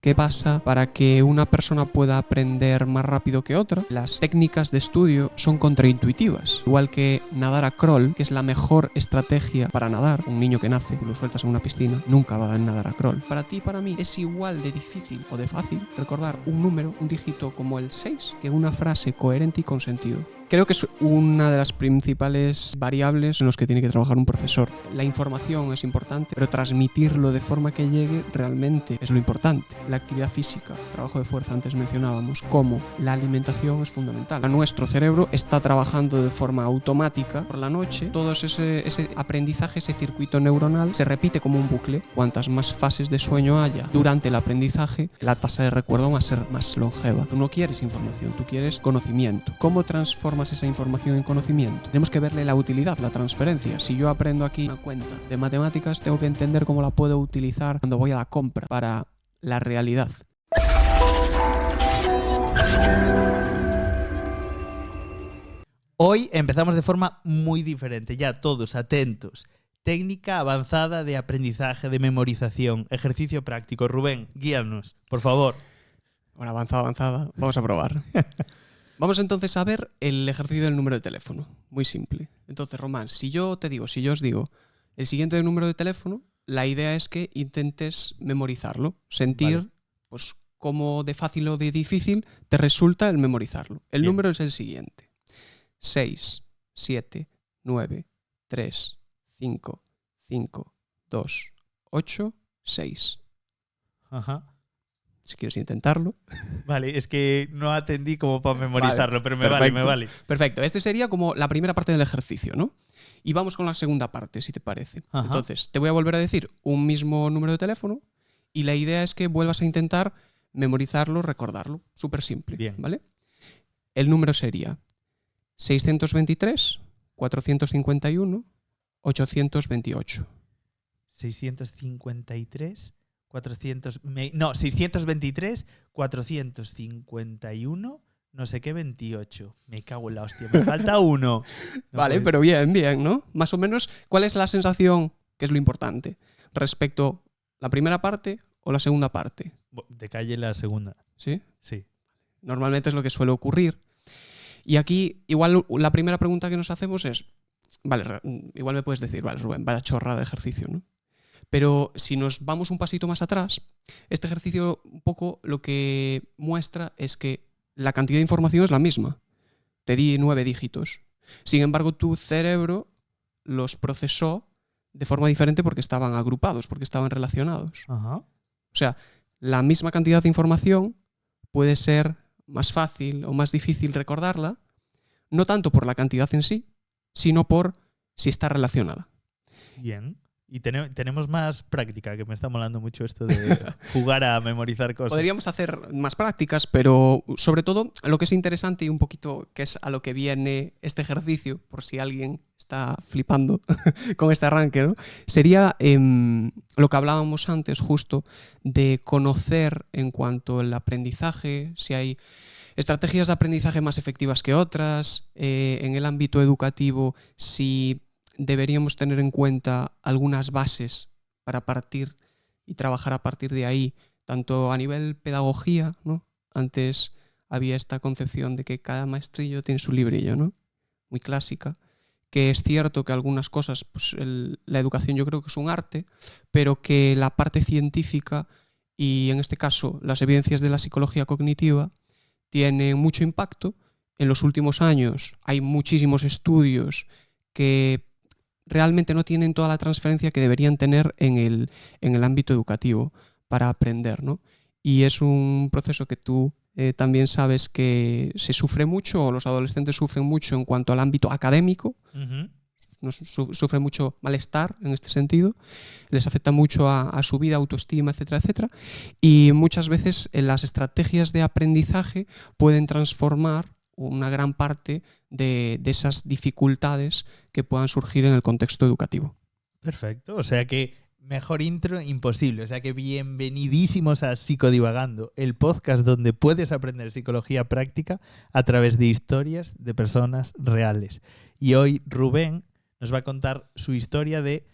¿Qué pasa para que una persona pueda aprender más rápido que otra? Las técnicas de estudio son contraintuitivas. Igual que nadar a crawl, que es la mejor estrategia para nadar. Un niño que nace y lo sueltas en una piscina nunca va a nadar a crawl. Para ti y para mí es igual de difícil o de fácil recordar un número, un dígito como el 6, que una frase coherente y con sentido. Creo que es una de las principales variables en las que tiene que trabajar un profesor. La información es importante, pero transmitirlo de forma que llegue realmente es lo importante. La actividad física, trabajo de fuerza, antes mencionábamos, como la alimentación es fundamental. Nuestro cerebro está trabajando de forma automática por la noche. Todo ese aprendizaje, ese circuito neuronal, se repite como un bucle. Cuantas más fases de sueño haya durante el aprendizaje, la tasa de recuerdo va a ser más longeva. Tú no quieres información, tú quieres conocimiento. ¿Cómo transformas esa información en conocimiento? Tenemos que verle la utilidad, la transferencia. Si yo aprendo aquí una cuenta de matemáticas, tengo que entender cómo la puedo utilizar cuando voy a la compra para la realidad. Hoy empezamos de forma muy diferente, ya todos atentos. Técnica avanzada de aprendizaje, de memorización, ejercicio práctico. Rubén, guíanos, por favor. Bueno, avanzada. Vamos a probar. Vamos entonces a ver el ejercicio del número de teléfono. Muy simple. Entonces, Román, si yo os digo el siguiente número de teléfono, la idea es que intentes memorizarlo, sentir Vale. pues cómo de fácil o de difícil te resulta el memorizarlo. El Bien. número es el siguiente: 6, 7, 9, 3, 5, 5, 2, 8, 6. Ajá. Si quieres intentarlo. Vale, es que no atendí como para memorizarlo, Vale, pero perfecto. me vale. Perfecto, este sería como la primera parte del ejercicio, ¿no? Y vamos con la segunda parte, si te parece. Ajá. Entonces, te voy a volver a decir un mismo número de teléfono y la idea es que vuelvas a intentar memorizarlo, recordarlo. Súper simple, Bien. ¿vale? El número sería 623, 451, 828. 653, 623, 451, no sé qué, 28. Me cago en la hostia, me falta uno. No Vale, puede pero bien, ¿no? Más o menos, ¿cuál es la sensación, que es lo importante, respecto a la primera parte o la segunda parte? De calle la segunda. ¿Sí? Sí. Normalmente es lo que suele ocurrir. Y aquí, igual, la primera pregunta que nos hacemos es, vale, igual me puedes decir, vale, Rubén, vaya chorra de ejercicio, ¿no? Pero si nos vamos un pasito más atrás, este ejercicio un poco lo que muestra es que la cantidad de información es la misma. Te di 9 dígitos. Sin embargo, tu cerebro los procesó de forma diferente porque estaban agrupados, porque estaban relacionados. Ajá. O sea, la misma cantidad de información puede ser más fácil o más difícil recordarla, no tanto por la cantidad en sí, sino por si está relacionada. Bien. Y tenemos más práctica, que me está molando mucho esto de jugar a memorizar cosas. Podríamos hacer más prácticas, pero sobre todo lo que es interesante y un poquito que es a lo que viene este ejercicio, por si alguien está flipando con este arranque, ¿no? Sería lo que hablábamos antes justo de conocer en cuanto al aprendizaje, si hay estrategias de aprendizaje más efectivas que otras, en el ámbito educativo, si deberíamos tener en cuenta algunas bases para partir y trabajar a partir de ahí, tanto a nivel pedagogía, ¿no? Antes había esta concepción de que cada maestrillo tiene su librillo, ¿no? Muy clásica, que es cierto que algunas cosas, pues la educación yo creo que es un arte, pero que la parte científica y en este caso las evidencias de la psicología cognitiva tienen mucho impacto. En los últimos años hay muchísimos estudios que realmente no tienen toda la transferencia que deberían tener en el ámbito educativo para aprender, ¿no? Y es un proceso que tú también sabes que se sufre mucho, o los adolescentes sufren mucho en cuanto al ámbito académico. Sufren mucho malestar en este sentido, les afecta mucho a su vida, autoestima, etcétera, etcétera. Y muchas veces las estrategias de aprendizaje pueden transformar una gran parte de esas dificultades que puedan surgir en el contexto educativo. Perfecto, o sea que mejor intro imposible, o sea que bienvenidísimos a Psicodivagando, el podcast donde puedes aprender psicología práctica a través de historias de personas reales. Y hoy Rubén nos va a contar su historia de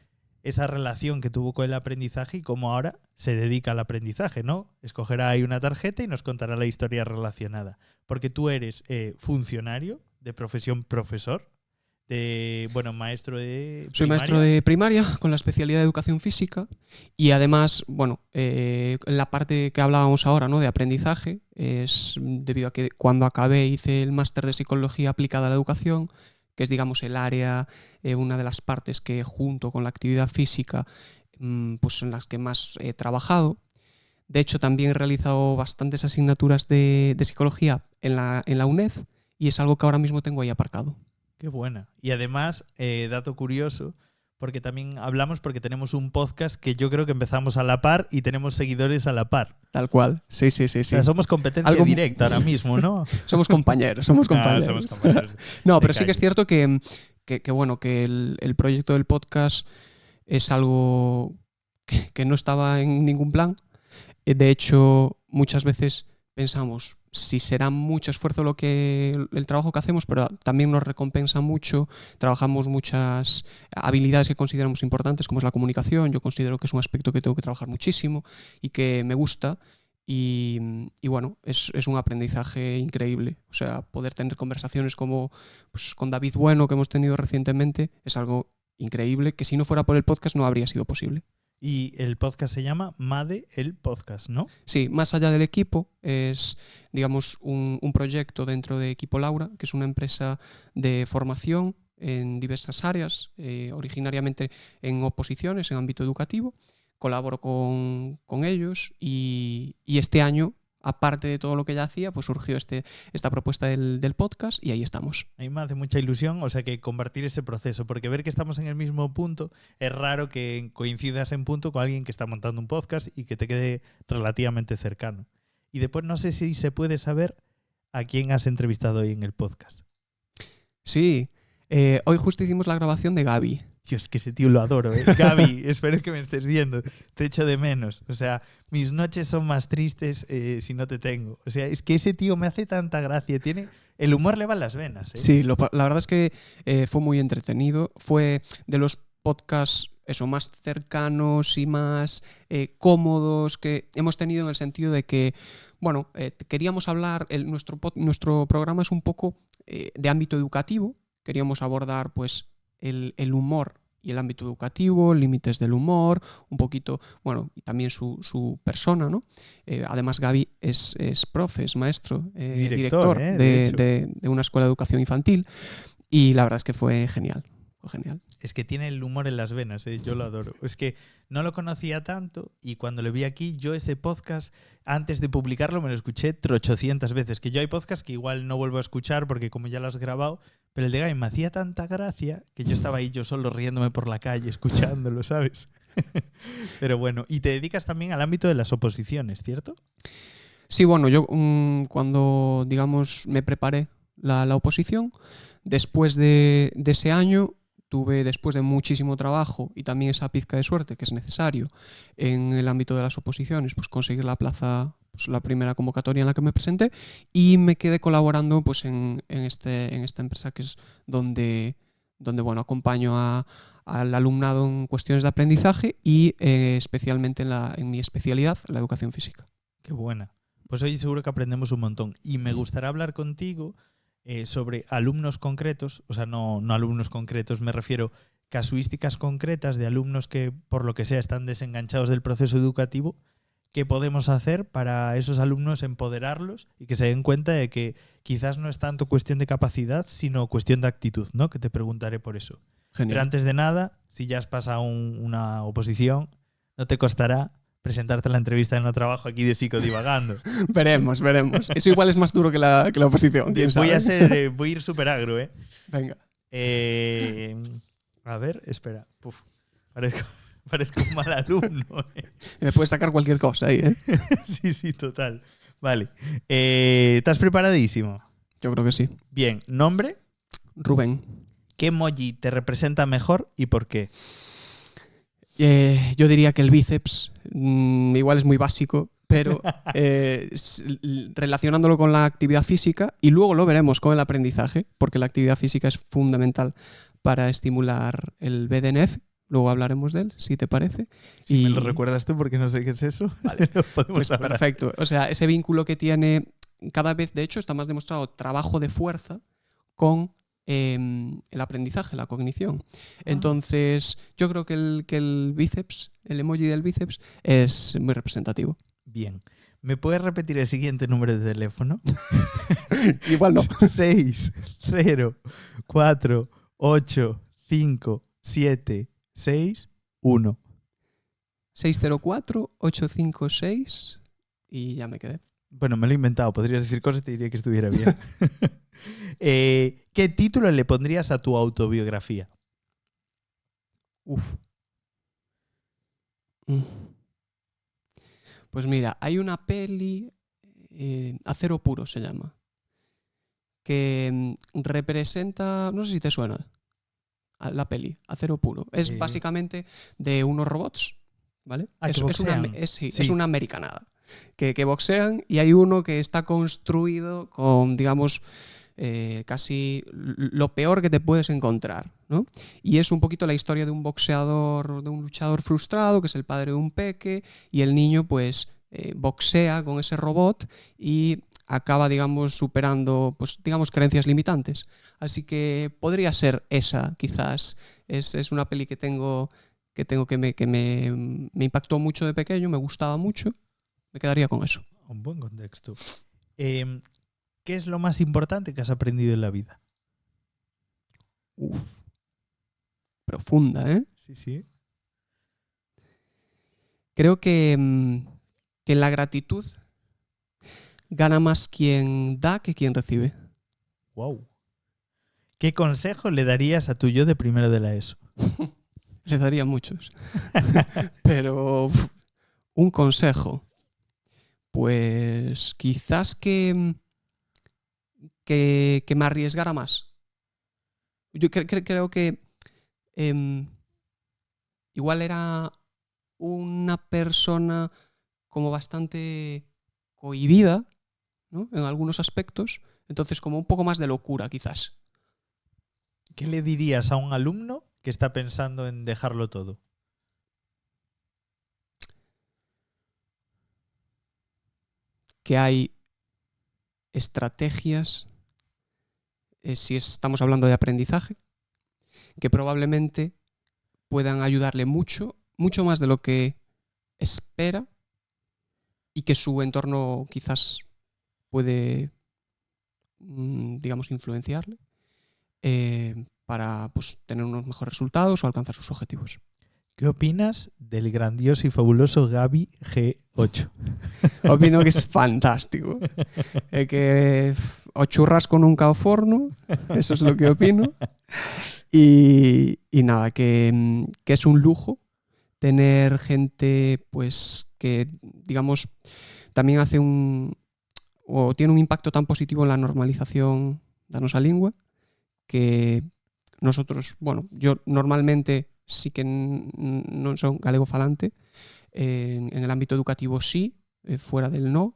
esa relación que tuvo con el aprendizaje y cómo ahora se dedica al aprendizaje, ¿no? Escogerá ahí una tarjeta y nos contará la historia relacionada. Porque tú eres funcionario, de profesión profesor, maestro de primaria. Soy maestro de primaria con la especialidad de educación física y además, la parte que hablábamos ahora, ¿no?, de aprendizaje, es debido a que cuando acabé hice el máster de psicología aplicada a la educación, que es, digamos, el área, una de las partes que junto con la actividad física pues son las que más he trabajado. De hecho, también he realizado bastantes asignaturas de psicología en la UNED y es algo que ahora mismo tengo ahí aparcado. Qué buena. Y además, dato curioso, porque también hablamos porque tenemos un podcast que yo creo que empezamos a la par y tenemos seguidores a la par. Tal cual, sí. O sea, somos competencia directa ahora mismo, ¿no? Somos compañeros, somos compañeros. Somos compañeros. No, pero sí que es cierto que el proyecto del podcast es algo que no estaba en ningún plan. De hecho, muchas veces pensamos si será mucho esfuerzo el trabajo que hacemos, pero también nos recompensa mucho. Trabajamos muchas habilidades que consideramos importantes, como es la comunicación. Yo considero que es un aspecto que tengo que trabajar muchísimo y que me gusta. Y bueno, es un aprendizaje increíble. O sea, poder tener conversaciones como pues, con David Bueno, que hemos tenido recientemente, es algo increíble, que si no fuera por el podcast no habría sido posible. Y el podcast se llama MADE, el podcast, ¿no? Sí, Más allá del equipo es, digamos, un proyecto dentro de Equipo Laura, que es una empresa de formación en diversas áreas, originariamente en oposiciones, en ámbito educativo. Colaboro con ellos y este año, aparte de todo lo que ya hacía, pues surgió esta propuesta del podcast y ahí estamos. A mí me hace mucha ilusión, o sea, que compartir ese proceso, porque ver que estamos en el mismo punto, es raro que coincidas en punto con alguien que está montando un podcast y que te quede relativamente cercano. Y después no sé si se puede saber a quién has entrevistado hoy en el podcast. Sí, hoy justo hicimos la grabación de Gaby. Dios, que ese tío lo adoro, ¿eh? Gaby, espero que me estés viendo. Te echo de menos. O sea, mis noches son más tristes si no te tengo. O sea, es que ese tío me hace tanta gracia. El humor le va en las venas, ¿eh? Sí, la verdad es que fue muy entretenido. Fue de los podcasts más cercanos y más cómodos que hemos tenido, en el sentido de que, queríamos hablar, nuestro programa es un poco de ámbito educativo. Queríamos abordar, pues, el humor y el ámbito educativo, límites del humor, un poquito, y también su persona, ¿no? Además, Gaby es profe, es maestro, director de una escuela de educación infantil y la verdad es que fue genial. Es que tiene el humor en las venas, ¿eh? Yo lo adoro. Es que no lo conocía tanto y cuando lo vi aquí, yo ese podcast, antes de publicarlo, me lo escuché 800 veces. Que yo hay podcasts que igual no vuelvo a escuchar porque como ya lo has grabado, pero el de Gaby me hacía tanta gracia que yo estaba ahí yo solo riéndome por la calle, escuchándolo, ¿sabes? Pero bueno, y te dedicas también al ámbito de las oposiciones, ¿cierto? Sí, yo cuando, digamos, me preparé la oposición, después de ese año, después de muchísimo trabajo y también esa pizca de suerte que es necesario en el ámbito de las oposiciones, pues conseguir la plaza, pues la primera convocatoria en la que me presenté, y me quedé colaborando pues en esta empresa, que es donde acompaño al alumnado en cuestiones de aprendizaje y especialmente en mi especialidad, la educación física. Qué buena. Pues hoy seguro que aprendemos un montón y me gustaría hablar contigo sobre alumnos concretos, o sea, no alumnos concretos, me refiero casuísticas concretas de alumnos que por lo que sea están desenganchados del proceso educativo. ¿Qué podemos hacer para esos alumnos empoderarlos y que se den cuenta de que quizás no es tanto cuestión de capacidad, sino cuestión de actitud, ¿no? Que te preguntaré por eso. Genial. Pero antes de nada, si ya has pasado una oposición, no te costará presentarte a la entrevista en el trabajo aquí de Psicodivagando. Veremos. Eso igual es más duro que la oposición. Voy a ir súper agro, ¿eh? Venga. A ver, espera. Puf, parezco un mal alumno. Me puedes sacar cualquier cosa ahí, ¿eh? Sí, total. Vale. ¿Estás preparadísimo? Yo creo que sí. Bien. ¿Nombre? Rubén. ¿Qué emoji te representa mejor y por qué? Yo diría que el bíceps, igual es muy básico, pero relacionándolo con la actividad física, y luego lo veremos con el aprendizaje, porque la actividad física es fundamental para estimular el BDNF, Luego hablaremos de él, si te parece. Si me lo recuerdas tú, porque no sé qué es eso. Vale, podemos pues hablar. perfecto. O sea, ese vínculo que tiene, cada vez, de hecho, está más demostrado trabajo de fuerza con el aprendizaje, la cognición. Entonces, yo creo que el bíceps, el emoji del bíceps, es muy representativo. Bien. ¿Me puedes repetir el siguiente número de teléfono? Igual no. 6, 0, 4, 8, 5, 7, 6, 1. 604-856 y ya me quedé. Bueno, me lo he inventado. Podrías decir cosas y te diría que estuviera bien. ¿Qué título le pondrías a tu autobiografía? Uf. Pues mira, hay una peli, Acero Puro se llama, que representa, no sé si te suena la peli, Acero Puro. Es básicamente de unos robots, ¿vale? Que boxean. Es una americanada. Que boxean y hay uno que está construido con, digamos, casi lo peor que te puedes encontrar, ¿no? Y es un poquito la historia de un boxeador, de un luchador frustrado, que es el padre de un peque, y el niño pues boxea con ese robot y acaba, digamos, superando, pues, digamos, creencias limitantes. Así que podría ser esa, quizás. Es una peli que me impactó mucho de pequeño, me gustaba mucho. Me quedaría con eso. Un buen contexto. ¿Qué es lo más importante que has aprendido en la vida? Uf. Profunda, ¿eh? Sí. Creo que en la gratitud gana más quien da que quien recibe. Wow. ¿Qué consejo le darías a tu yo de primero de la ESO? Le daría muchos. Pero un consejo. Pues quizás que me arriesgara más. Yo creo que igual era una persona como bastante cohibida, ¿no? En algunos aspectos. Entonces, como un poco más de locura, quizás. ¿Qué le dirías a un alumno que está pensando en dejarlo todo? Que hay estrategias, si estamos hablando de aprendizaje, que probablemente puedan ayudarle mucho, mucho más de lo que espera y que su entorno quizás puede, digamos, influenciarle para pues, tener unos mejores resultados o alcanzar sus objetivos. ¿Qué opinas del grandioso y fabuloso Gaby G8? Opino que es fantástico. Que o churrasco nunca o forno, eso es lo que opino. Y nada, que es un lujo tener gente pues que, digamos, también hace o tiene un impacto tan positivo en la normalización da nosa lingua que nosotros, bueno, yo normalmente sí que non son galego falante, en el ámbito educativo sí, fuera del no,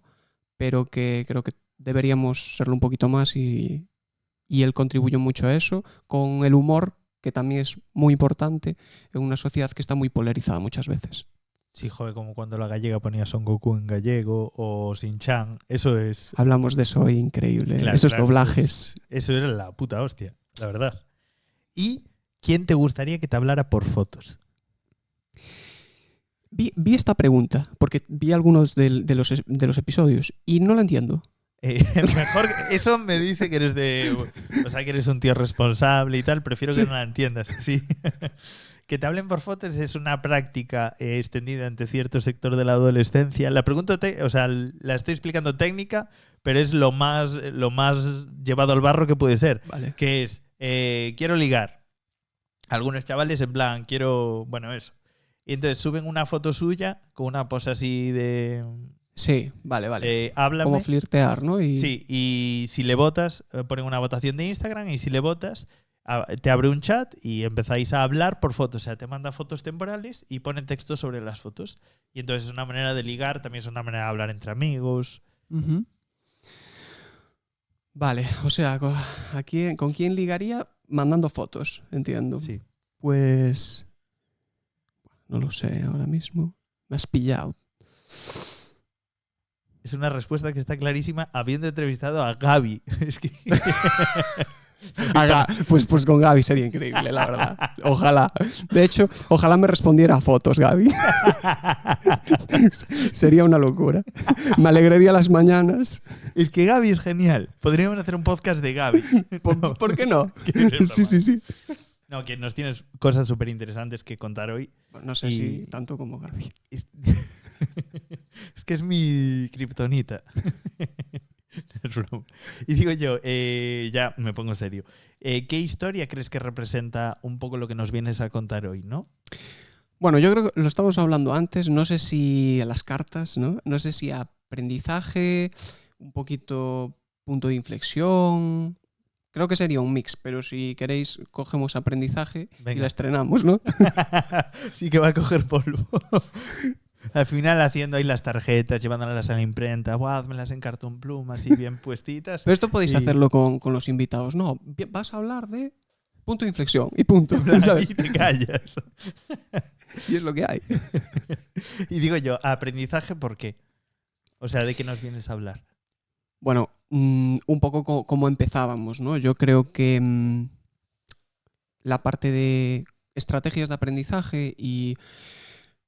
pero que creo que deberíamos serlo un poquito más y él contribuye mucho a eso, con el humor, que también es muy importante en una sociedad que está muy polarizada muchas veces. Sí, joder, como cuando la gallega ponía Son Goku en gallego o Sin-Chan. Eso es... Hablamos de eso, increíble. Claro, Esos doblajes. Eso era la puta hostia, la verdad. ¿Y quién te gustaría que te hablara por fotos? Vi esta pregunta, porque vi algunos de los episodios y no la entiendo. Mejor, eso me dice que eres o sea, que eres un tío responsable y tal. Prefiero que no la entiendas. Sí. Que te hablen por fotos es una práctica extendida ante cierto sector de la adolescencia. La pregunta, o sea, la estoy explicando técnica, pero es lo más llevado al barro que puede ser. Vale. Que es, quiero ligar. Algunos chavales en plan, bueno, eso. Y entonces suben una foto suya con una pose así de... Sí, vale. Háblame. Como flirtear, ¿no? Sí, y si le votas, ponen una votación de Instagram y si le votas, te abre un chat y empezáis a hablar por fotos. O sea, te manda fotos temporales y ponen texto sobre las fotos. Y entonces es una manera de ligar, también es una manera de hablar entre amigos. Uh-huh. Vale, o sea, ¿con quién ligaría? Mandando fotos, entiendo. Sí. Pues No lo sé ahora mismo. Me has pillado. Es una respuesta que está clarísima habiendo entrevistado a Gaby. Es que... Pues con Gaby sería increíble, la verdad. Ojalá. De hecho, ojalá me respondiera a fotos, Gaby. Sería una locura. Me alegraría las mañanas. Es que Gaby es genial. Podríamos hacer un podcast de Gaby. ¿Por qué no? Sí. Sí. No, que nos tienes cosas súper interesantes que contar hoy. No sé si tanto como Gaby. Es que es mi kriptonita. Y digo yo, ya me pongo serio. ¿Qué historia crees que representa un poco lo que nos vienes a contar hoy, no? Bueno, yo creo que lo estábamos hablando antes. No sé si a las cartas, ¿no? No sé si aprendizaje, un poquito punto de inflexión. Creo que sería un mix, pero si queréis, cogemos aprendizaje. Venga. Y la estrenamos, ¿no? Sí que va a coger polvo. Al final haciendo ahí las tarjetas, llevándolas a la imprenta, hazmelas en cartón pluma, así bien puestitas. Pero esto podéis hacerlo con los invitados. No, vas a hablar de punto de inflexión y punto. ¿Sabes? Y te callas. Y es lo que hay. Y digo yo, aprendizaje, ¿por qué? O sea, ¿de qué nos vienes a hablar? Bueno, un poco como empezábamos, ¿no? Yo creo que la parte de estrategias de aprendizaje y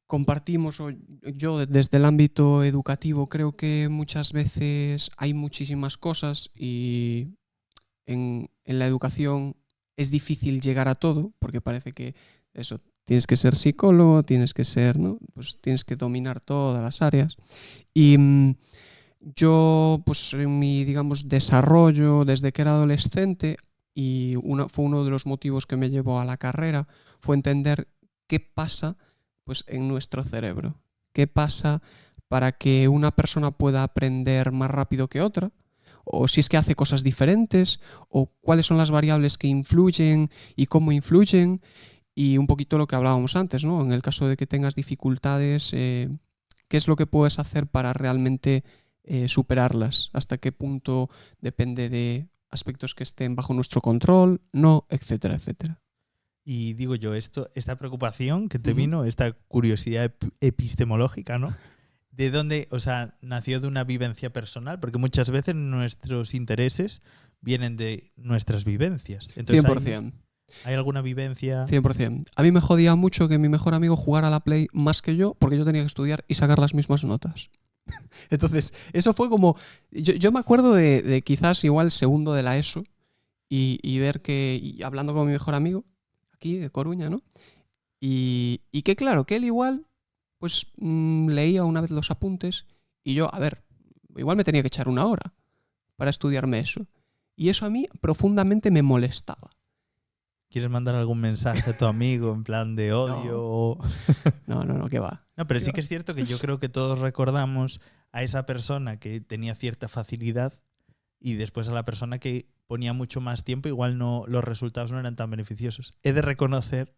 compartimos, o yo desde el ámbito educativo creo que muchas veces hay muchísimas cosas y en la educación es difícil llegar a todo porque parece que eso, tienes que ser psicólogo, tienes que ser, ¿no? Pues tienes que dominar todas las áreas. Y yo, pues en mi, digamos, desarrollo desde que era adolescente, y fue uno de los motivos que me llevó a la carrera, fue entender qué pasa pues en nuestro cerebro. ¿Qué pasa para que una persona pueda aprender más rápido que otra? O si es que hace cosas diferentes, o cuáles son las variables que influyen y cómo influyen, y un poquito lo que hablábamos antes, ¿no? En el caso de que tengas dificultades, ¿qué es lo que puedes hacer para realmente superarlas? ¿Hasta qué punto depende de aspectos que estén bajo nuestro control? No, etcétera, etcétera. Y digo yo, esta preocupación que te vino, esta curiosidad epistemológica, ¿no? ¿De dónde, o sea, nació de una vivencia personal? Porque muchas veces nuestros intereses vienen de nuestras vivencias. Entonces, 100%. ¿Hay alguna vivencia? 100%. A mí me jodía mucho que mi mejor amigo jugara a la Play más que yo porque yo tenía que estudiar y sacar las mismas notas. Entonces, eso fue como... Yo me acuerdo de quizás igual segundo de la ESO y ver que, y hablando con mi mejor amigo, aquí de Coruña, ¿no? Y que claro, que él igual, pues leía una vez los apuntes y yo, a ver, igual me tenía que echar una hora para estudiarme eso. Y eso a mí profundamente me molestaba. ¿Quieres mandar algún mensaje a tu amigo en plan de odio? No, ¿qué va? No, pero sí que es cierto que yo creo que todos recordamos a esa persona que tenía cierta facilidad y después a la persona que ponía mucho más tiempo, igual no, los resultados no eran tan beneficiosos. He de reconocer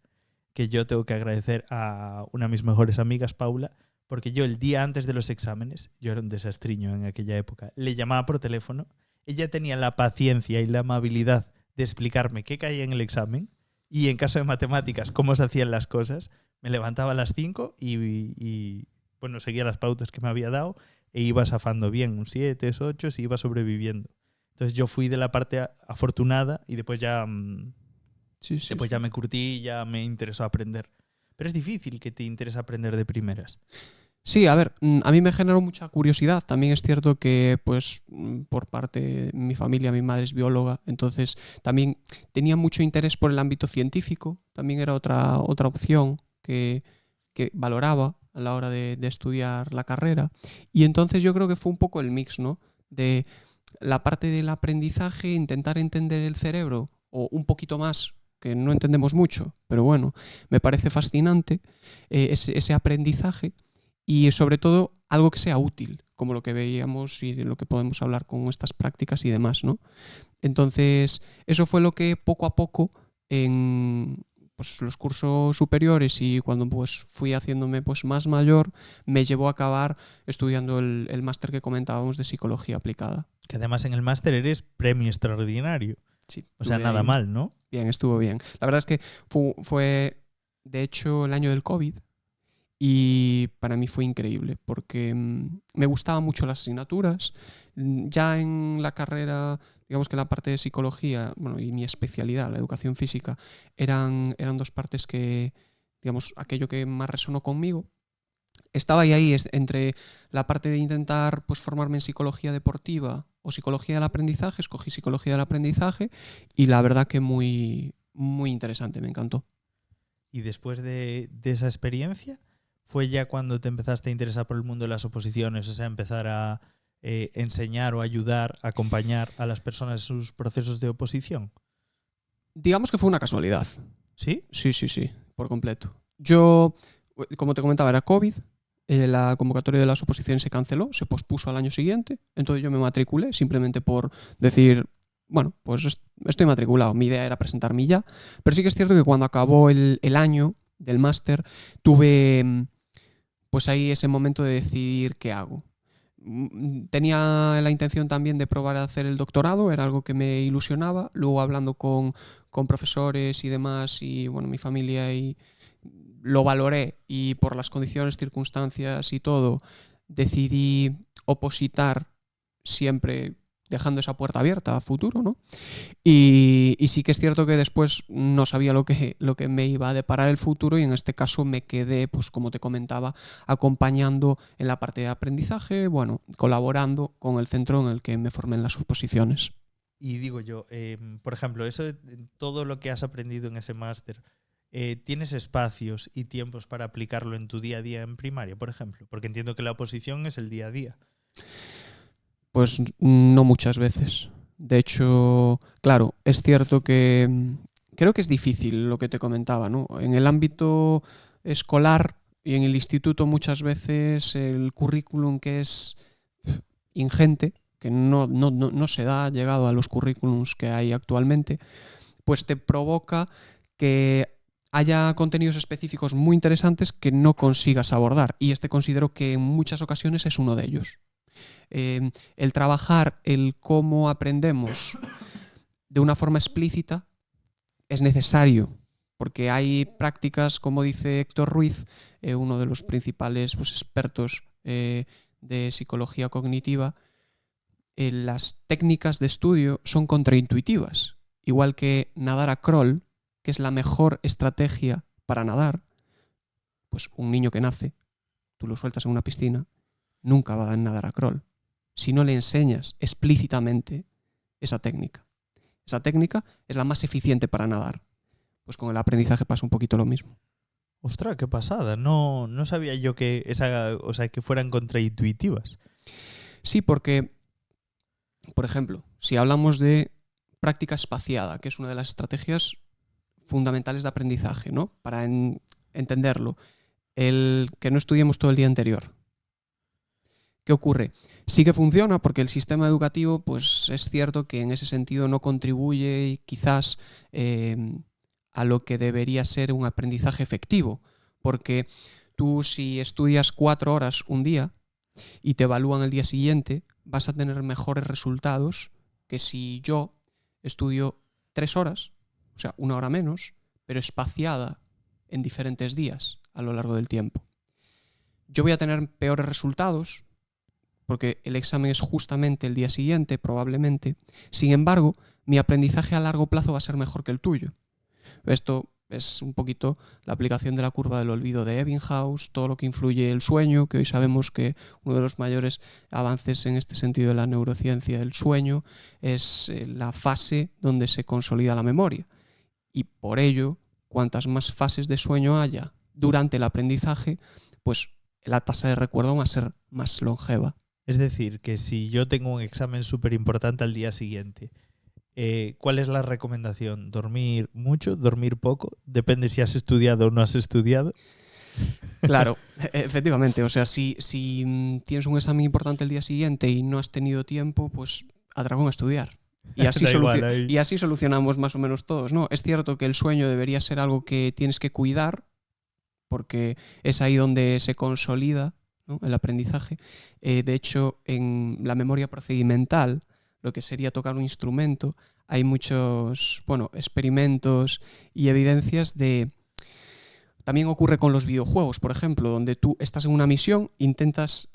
que yo tengo que agradecer a una de mis mejores amigas, Paula, porque yo el día antes de los exámenes, yo era un desastriño en aquella época, le llamaba por teléfono, ella tenía la paciencia y la amabilidad de explicarme qué caía en el examen y en caso de matemáticas cómo se hacían las cosas. Me levantaba a las 5 y bueno, seguía las pautas que me había dado e iba zafando bien, un 7, 8 y iba sobreviviendo. Entonces yo fui de la parte afortunada y después ya ya me curtí, ya me interesó aprender. Pero es difícil que te interese aprender de primeras. Sí, a ver, a mí me generó mucha curiosidad. También es cierto que, pues, por parte de mi familia, mi madre es bióloga, entonces también tenía mucho interés por el ámbito científico. También era otra opción que valoraba a la hora de estudiar la carrera. Y entonces yo creo que fue un poco el mix, ¿no? De la parte del aprendizaje, intentar entender el cerebro, o un poquito más, que no entendemos mucho, pero bueno, me parece fascinante ese aprendizaje. Y sobre todo algo que sea útil, como lo que veíamos y de lo que podemos hablar con estas prácticas y demás, ¿no? Entonces, eso fue lo que poco a poco en pues, los cursos superiores y cuando pues, fui haciéndome pues, más mayor, me llevó a acabar estudiando el máster que comentábamos de psicología aplicada. Que además en el máster eres premio extraordinario. Sí, o sea, nada mal, ¿no? Bien, estuvo bien. La verdad es que fue de hecho, el año del COVID. y para mí fue increíble porque me gustaban mucho las asignaturas. Ya en la carrera, digamos que la parte de psicología, bueno, y mi especialidad, la educación física, eran dos partes que, digamos, aquello que más resonó conmigo. Estaba ahí entre la parte de intentar pues, formarme en psicología deportiva o psicología del aprendizaje, escogí psicología del aprendizaje y la verdad que muy, muy interesante, me encantó. Y después de esa experiencia, ¿fue ya cuando te empezaste a interesar por el mundo de las oposiciones? O sea, empezar a enseñar o ayudar, acompañar a las personas en sus procesos de oposición. Digamos que fue una casualidad. ¿Sí? Sí, por completo. Yo, como te comentaba, era COVID, la convocatoria de las oposiciones se canceló, se pospuso al año siguiente, entonces yo me matriculé simplemente por decir, bueno, pues estoy matriculado, mi idea era presentarme ya, pero sí que es cierto que cuando acabó el año del máster tuve pues ahí ese momento de decidir qué hago. Tenía la intención también de probar a hacer el doctorado, era algo que me ilusionaba. Luego hablando con profesores y demás, y bueno, mi familia, y lo valoré y por las condiciones, circunstancias y todo, decidí opositar siempre dejando esa puerta abierta a futuro, ¿no? Y sí que es cierto que después no sabía lo que me iba a deparar el futuro y en este caso me quedé, pues como te comentaba, acompañando en la parte de aprendizaje, bueno, colaborando con el centro en el que me formé en las oposiciones. Y digo yo, por ejemplo, eso de todo lo que has aprendido en ese máster, ¿tienes espacios y tiempos para aplicarlo en tu día a día en primaria, por ejemplo? Porque entiendo que la oposición es el día a día. Pues no muchas veces. De hecho, claro, es cierto que creo que es difícil lo que te comentaba, ¿no? En el ámbito escolar y en el instituto muchas veces el currículum que es ingente, que no se da llegado a los currículums que hay actualmente, pues te provoca que haya contenidos específicos muy interesantes que no consigas abordar. Y este considero que en muchas ocasiones es uno de ellos. El trabajar el cómo aprendemos de una forma explícita es necesario, porque hay prácticas, como dice Héctor Ruiz, uno de los principales pues, expertos de psicología cognitiva, las técnicas de estudio son contraintuitivas. Igual que nadar a crawl, que es la mejor estrategia para nadar, pues un niño que nace, tú lo sueltas en una piscina, nunca va a nadar a crawl si no le enseñas explícitamente esa técnica. Esa técnica es la más eficiente para nadar. Pues con el aprendizaje pasa un poquito lo mismo. Ostras, qué pasada. No sabía yo que que fueran contraintuitivas. Sí, porque, por ejemplo, si hablamos de práctica espaciada, que es una de las estrategias fundamentales de aprendizaje, ¿no? Para entenderlo, el que no estudiemos todo el día anterior. ¿Qué ocurre? Sí que funciona porque el sistema educativo, pues es cierto que en ese sentido no contribuye quizás a lo que debería ser un aprendizaje efectivo. Porque tú si estudias 4 horas un día y te evalúan el día siguiente, vas a tener mejores resultados que si yo estudio 3 horas, o sea, 1 hora menos, pero espaciada en diferentes días a lo largo del tiempo. Yo voy a tener peores resultados porque el examen es justamente el día siguiente, probablemente. Sin embargo, mi aprendizaje a largo plazo va a ser mejor que el tuyo. Esto es un poquito la aplicación de la curva del olvido de Ebbinghaus, todo lo que influye el sueño, que hoy sabemos que uno de los mayores avances en este sentido de la neurociencia del sueño es la fase donde se consolida la memoria. Y por ello, cuantas más fases de sueño haya durante el aprendizaje, pues la tasa de recuerdo va a ser más longeva. Es decir, que si yo tengo un examen súper importante al día siguiente, ¿cuál es la recomendación? ¿Dormir mucho? ¿Dormir poco? Depende si has estudiado o no has estudiado. Claro, efectivamente. O sea, si tienes un examen importante el día siguiente y no has tenido tiempo, pues a dragón a estudiar. Y así, y así solucionamos más o menos todos, ¿no? Es cierto que el sueño debería ser algo que tienes que cuidar, porque es ahí donde se consolida, ¿no?, el aprendizaje. De hecho, en la memoria procedimental, lo que sería tocar un instrumento, hay muchos experimentos y evidencias de También ocurre con los videojuegos, por ejemplo, donde tú estás en una misión, intentas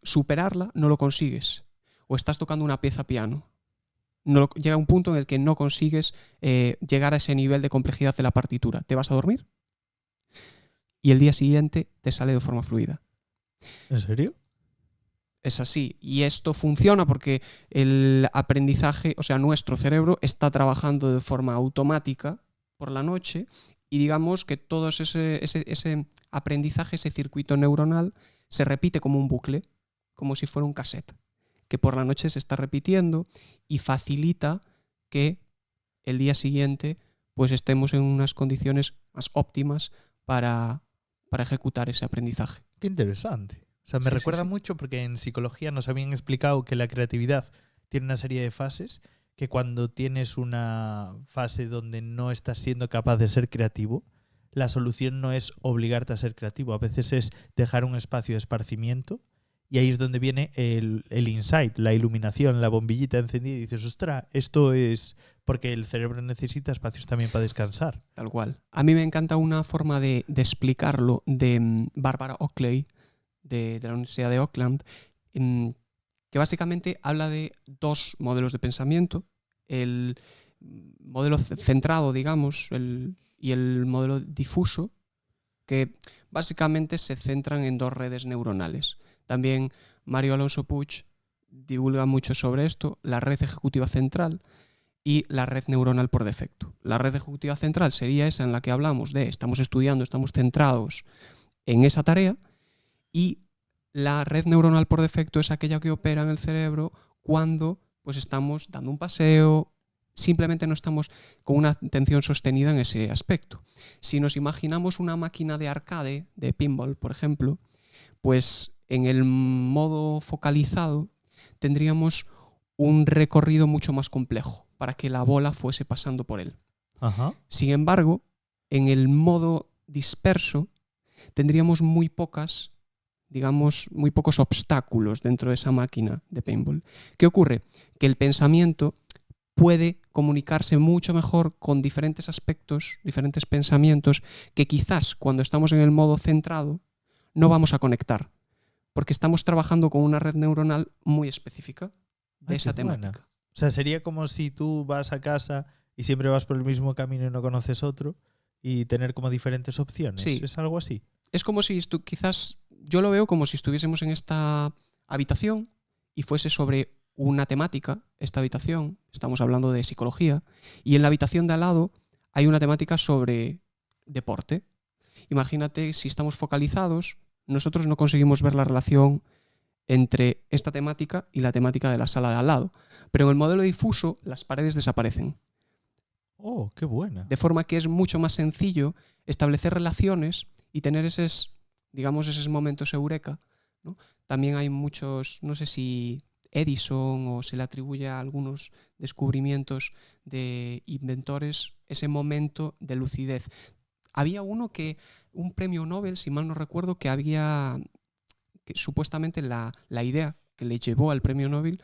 superarla, no lo consigues. O estás tocando una pieza piano. Llega un punto en el que no consigues llegar a ese nivel de complejidad de la partitura. Te vas a dormir y el día siguiente te sale de forma fluida. ¿En serio? Es así. Y esto funciona porque el aprendizaje, o sea, nuestro cerebro está trabajando de forma automática por la noche y digamos que todo ese aprendizaje, ese circuito neuronal, se repite como un bucle, como si fuera un cassette, que por la noche se está repitiendo y facilita que el día siguiente pues estemos en unas condiciones más óptimas para ejecutar ese aprendizaje. Qué interesante. O sea, me recuerda mucho porque en psicología nos habían explicado que la creatividad tiene una serie de fases, que cuando tienes una fase donde no estás siendo capaz de ser creativo, la solución no es obligarte a ser creativo, a veces es dejar un espacio de esparcimiento y ahí es donde viene el insight, la iluminación, la bombillita encendida y dices, ostras, esto es porque el cerebro necesita espacios también para descansar. Tal cual. A mí me encanta una forma de explicarlo de Barbara Oakley, de la Universidad de Auckland, que básicamente habla de dos modelos de pensamiento, el modelo centrado, digamos, y el modelo difuso, que básicamente se centran en dos redes neuronales. También Mario Alonso Puig divulga mucho sobre esto, la red ejecutiva central y la red neuronal por defecto. La red ejecutiva central sería esa en la que hablamos de estamos estudiando, estamos centrados en esa tarea, y la red neuronal por defecto es aquella que opera en el cerebro cuando pues estamos dando un paseo, simplemente no estamos con una atención sostenida en ese aspecto. Si nos imaginamos una máquina de arcade, de pinball, por ejemplo, pues en el modo focalizado tendríamos un recorrido mucho más complejo para que la bola fuese pasando por él. Ajá. Sin embargo, en el modo disperso tendríamos muy pocos obstáculos dentro de esa máquina de paintball. ¿Qué ocurre? Que el pensamiento puede comunicarse mucho mejor con diferentes aspectos, diferentes pensamientos, que quizás cuando estamos en el modo centrado no vamos a conectar, porque estamos trabajando con una red neuronal muy específica de esa temática. Buena. O sea, sería como si tú vas a casa y siempre vas por el mismo camino y no conoces otro y tener como diferentes opciones. Sí. ¿Es algo así? Es como si quizás yo lo veo como si estuviésemos en esta habitación y fuese sobre una temática, esta habitación, estamos hablando de psicología, y en la habitación de al lado hay una temática sobre deporte. Imagínate, si estamos focalizados, nosotros no conseguimos ver la relación entre esta temática y la temática de la sala de al lado. Pero en el modelo difuso, las paredes desaparecen. ¡Oh, qué buena! De forma que es mucho más sencillo establecer relaciones y tener esos momentos eureka, ¿no? También hay muchos, no sé si Edison o se le atribuye a algunos descubrimientos de inventores ese momento de lucidez. Había un premio Nobel, si mal no recuerdo, que supuestamente la idea que le llevó al premio Nobel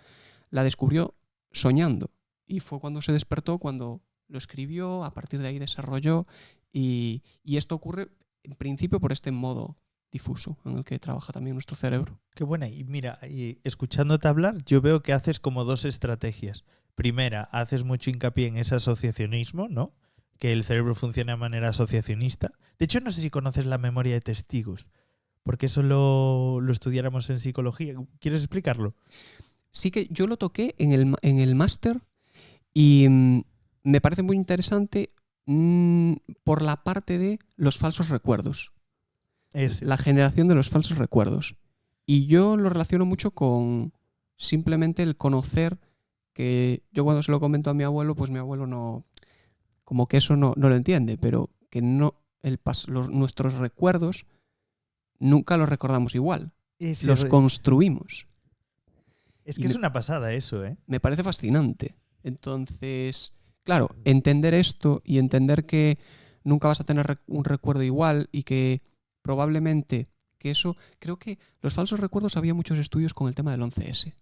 la descubrió soñando. Y fue cuando se despertó, cuando lo escribió, a partir de ahí desarrolló, y esto ocurre en principio por este modo difuso en el que trabaja también nuestro cerebro. Qué buena. Y mira, escuchándote hablar, yo veo que haces como dos estrategias. Primera, haces mucho hincapié en ese asociacionismo, ¿no? Que el cerebro funciona de manera asociacionista. De hecho, no sé si conoces la memoria de testigos, porque eso lo estudiáramos en psicología. ¿Quieres explicarlo? Sí, que yo lo toqué en el máster y me parece muy interesante por la parte de los falsos recuerdos. La generación de los falsos recuerdos. Y yo lo relaciono mucho con simplemente el conocer, que yo cuando se lo comento a mi abuelo, pues mi abuelo no, como que eso no lo entiende, pero que no nuestros recuerdos nunca los recordamos igual. Los construimos. Es que es una pasada eso, ¿eh? Me parece fascinante. Entonces, claro, entender esto y entender que nunca vas a tener un recuerdo igual y que probablemente que eso... Creo que los falsos recuerdos, había muchos estudios con el tema del 11S.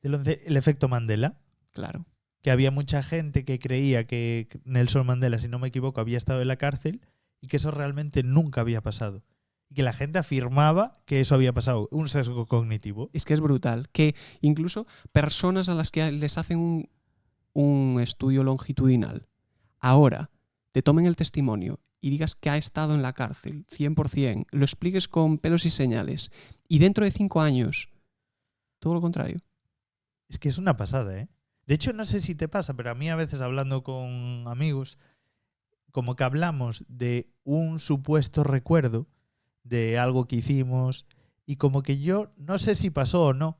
El efecto Mandela. Claro. Que había mucha gente que creía que Nelson Mandela, si no me equivoco, había estado en la cárcel y que eso realmente nunca había pasado. Y que la gente afirmaba que eso había pasado, un sesgo cognitivo. Es que es brutal. Que incluso personas a las que les hacen un estudio longitudinal, ahora te tomen el testimonio y digas que ha estado en la cárcel 100%, lo expliques con pelos y señales, y dentro de 5 años, todo lo contrario. Es que es una pasada, ¿eh? De hecho, no sé si te pasa, pero a mí a veces hablando con amigos, como que hablamos de un supuesto recuerdo de algo que hicimos y como que yo no sé si pasó o no.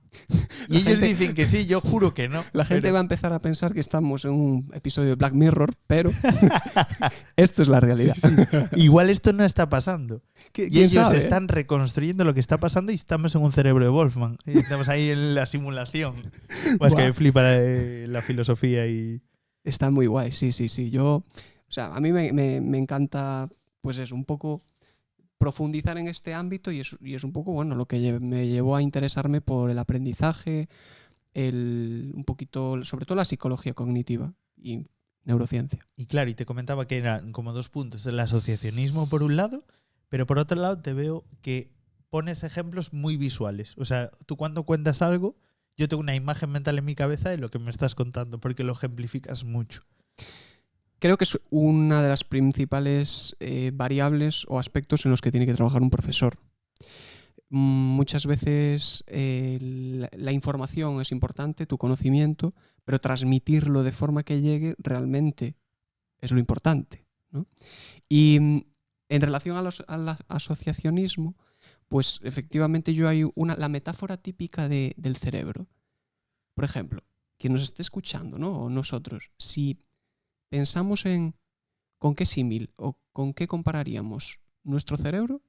Y ellos dicen que sí, yo juro que no. La gente va a empezar a pensar que estamos en un episodio de Black Mirror, pero esto es la realidad. Sí. Igual esto no está pasando. Y ellos sabe? están reconstruyendo lo que está pasando y estamos en un cerebro de Wolfman. Y estamos ahí en la simulación. Pues que me flipa la filosofía y... Está muy guay, sí. O sea, a mí me encanta, pues eso, un poco profundizar en este ámbito y es un poco, bueno, lo que me llevó a interesarme por el aprendizaje, un poquito, sobre todo la psicología cognitiva y neurociencia. Y claro, y te comentaba que eran como 2 puntos. El asociacionismo por un lado, pero por otro lado te veo que pones ejemplos muy visuales. O sea, tú cuando cuentas algo, yo tengo una imagen mental en mi cabeza de lo que me estás contando, porque lo ejemplificas mucho. Creo que es una de las principales variables o aspectos en los que tiene que trabajar un profesor. Muchas veces la información es importante, tu conocimiento, pero transmitirlo de forma que llegue realmente es lo importante, ¿no? Y en relación al asociacionismo, pues efectivamente hay la metáfora típica del cerebro. Por ejemplo, quien nos esté escuchando, ¿no? O nosotros, si pensamos en con qué símil o con qué compararíamos nuestro cerebro,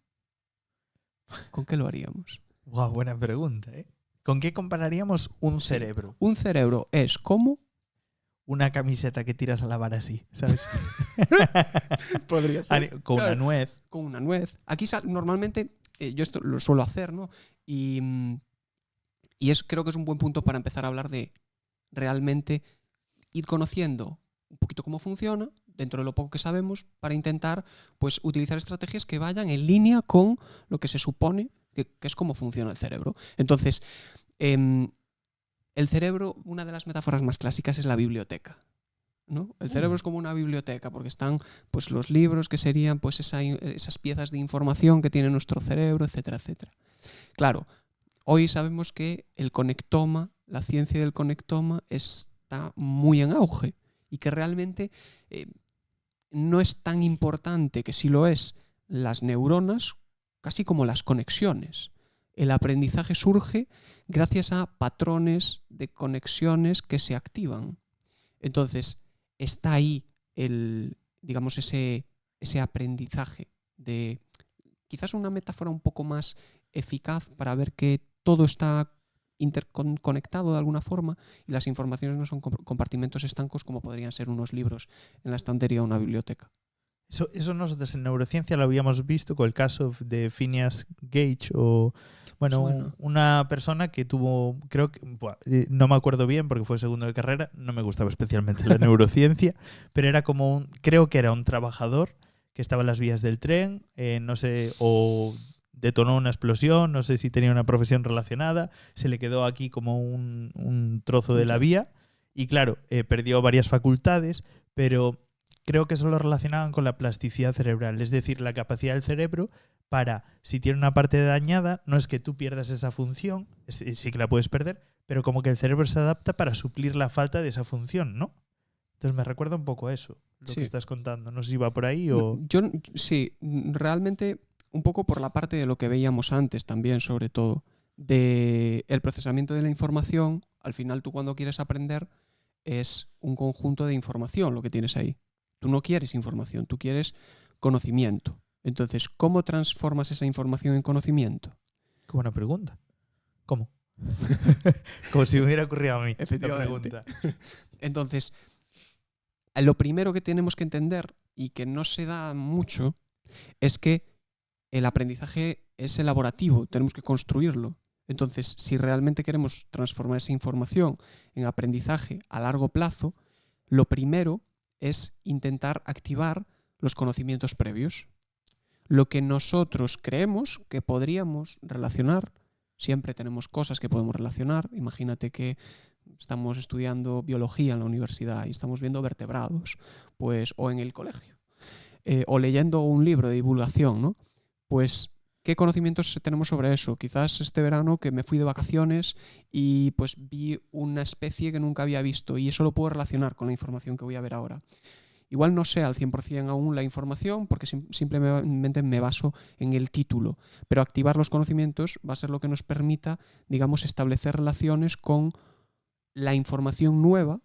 ¿con qué lo haríamos? Wow, buena pregunta, ¿eh? ¿Con qué compararíamos un cerebro? Un cerebro es como una camiseta que tiras a lavar así, ¿sabes? Podría ser. Con una nuez. Con una nuez. Aquí normalmente, yo esto lo suelo hacer, ¿no? Y creo que es un buen punto para empezar a hablar de realmente ir conociendo un poquito cómo funciona, dentro de lo poco que sabemos, para intentar pues, utilizar estrategias que vayan en línea con lo que se supone que es cómo funciona el cerebro. Entonces, el cerebro, una de las metáforas más clásicas es la biblioteca, ¿no? El cerebro es como una biblioteca porque están pues, los libros que serían pues, esas piezas de información que tiene nuestro cerebro, etcétera, etcétera. Claro, hoy sabemos que el conectoma, la ciencia del conectoma está muy en auge y que realmente no es tan importante, que sí lo es, las neuronas, casi como las conexiones. El aprendizaje surge gracias a patrones de conexiones que se activan. Entonces, está ahí digamos, ese aprendizaje de quizás una metáfora un poco más eficaz para ver que todo está interconectado de alguna forma y las informaciones no son compartimentos estancos como podrían ser unos libros en la estantería o una biblioteca. Eso nosotros en neurociencia lo habíamos visto con el caso de Phineas Gage o bueno, una persona que tuvo, creo que, no me acuerdo bien porque fue segundo de carrera, no me gustaba especialmente la neurociencia, pero era como creo que era un trabajador que estaba en las vías del tren, no sé, o detonó una explosión, no sé si tenía una profesión relacionada, se le quedó aquí como un trozo de la vía y claro, perdió varias facultades, pero creo que eso lo relacionaban con la plasticidad cerebral, es decir, la capacidad del cerebro para, si tiene una parte dañada, no es que tú pierdas esa función, sí que la puedes perder, pero como que el cerebro se adapta para suplir la falta de esa función, ¿no? Entonces me recuerda un poco a eso, lo que estás contando. No sé si va por ahí o... Sí, realmente un poco por la parte de lo que veíamos antes también, sobre todo, de el procesamiento de la información. Al final tú cuando quieres aprender es un conjunto de información lo que tienes ahí. Tú no quieres información, tú quieres conocimiento. Entonces, ¿cómo transformas esa información en conocimiento? Qué buena pregunta. ¿Cómo? Como si me hubiera ocurrido a mí la pregunta. Entonces, lo primero que tenemos que entender, y que no se da mucho, es que el aprendizaje es elaborativo, tenemos que construirlo. Entonces, si realmente queremos transformar esa información en aprendizaje a largo plazo, lo primero es intentar activar los conocimientos previos. lo que nosotros creemos que podríamos relacionar. Siempre tenemos cosas que podemos relacionar. Imagínate que estamos estudiando biología en la universidad y estamos viendo vertebrados, pues, o en el colegio, o leyendo un libro de divulgación, ¿no? Pues, ¿qué conocimientos tenemos sobre eso? Quizás este verano que me fui de vacaciones y pues vi una especie que nunca había visto y eso lo puedo relacionar con la información que voy a ver ahora. Igual no sé al 100% aún la información porque simplemente me baso en el título, pero activar los conocimientos va a ser lo que nos permita, digamos, establecer relaciones con la información nueva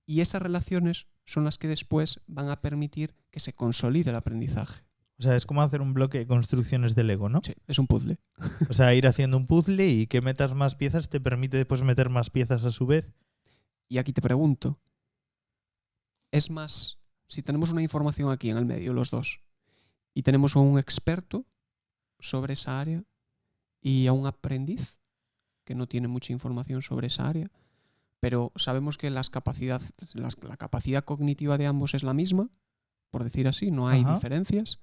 y esas relaciones son las que después van a permitir que se consolide el aprendizaje. O sea, es como hacer un bloque de construcciones de Lego, ¿no? Sí, es un puzzle. O sea, ir haciendo un puzzle y que metas más piezas te permite después meter más piezas a su vez. Y aquí te pregunto, es más, si tenemos una información aquí en el medio, los dos, y tenemos a un experto sobre esa área y a un aprendiz que no tiene mucha información sobre esa área, pero sabemos que la capacidad cognitiva de ambos es la misma, por decir así, no hay diferencias.